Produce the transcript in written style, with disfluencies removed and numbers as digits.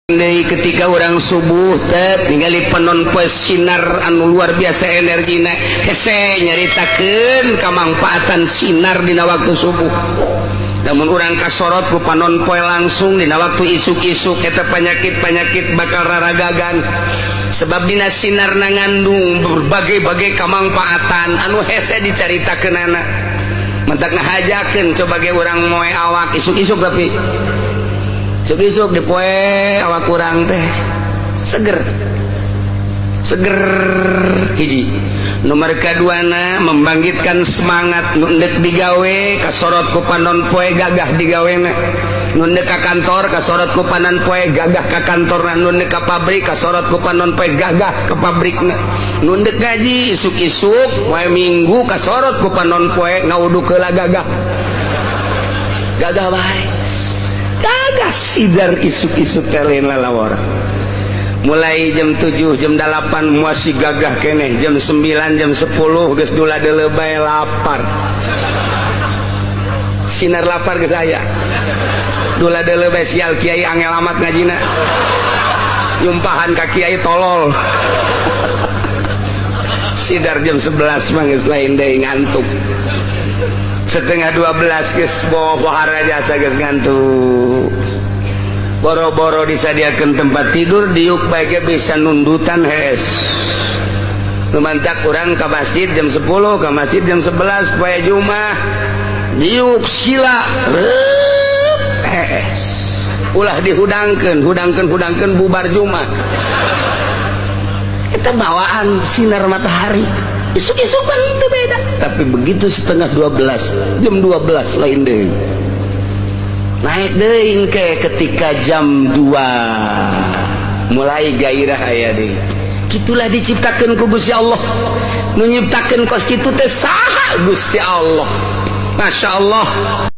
Ketika orang subuh tinggali penonpoe sinar anu luar biasa energina hese nyaritakeun kamangfaatan sinar dina waktu subuh. Namun orang kasorot ku panonpoe langsung dina waktu isuk-isuk eta penyakit-penyakit bakal raragagan sebab dina sinar ngandung berbagai-bagai kamangfaatan anu hese dicaritakeunana. Mentak ngahajakeun coba ge urang moe awak isuk-isuk tapi isuk-isuk di poe awak kurang teh seger hiji. Nomor kaduana membangkitkan semangat nundek digawe kasorot ku panon poe gagah digawena, nundek ka kantor kasorot ku panon poe gagah ka kantorna, nundek ka pabrik kasorot ku panon poe gagah ka pabrikna, nundek gaji isuk-isuk poe minggu kasorot ku panon poe ngaudu keula gagah bae gagah sidar isuk-isuk telen lalawar. Mulai jam 7 jam 8 masih gagah keneh, jam 9 jam 10 geus dula deuleu bae lapar. Sinar lapar geus aya. Dula deuleu bae sial kiai angel amat ngajina. Nyumpahan ka kiai tolol. Sidar jam 11 mah geus lain deui ngantuk. Setengah 12 geus pohara jasa geus ngantuk. Boro-boro disadiakeun tempat tidur diuk bae bisa nundutan hes. Lumantak urang ka masjid jam 10, ka masjid jam 11 poe Jumat. Diuk sila hes. Ulah dihudangkeun bubar Jumat. Eta bawaan sinar matahari. Isuk-isuk kan itu beda. Tapi begitu setengah 12, jam 12 lain deui. Naik deui ke ketika jam 2 mulai gairah aya deui. Kitulah diciptakeun ku Gusti Allah. Nu nyiptakeun kos kitu teh saha Gusti Allah. Masya Allah.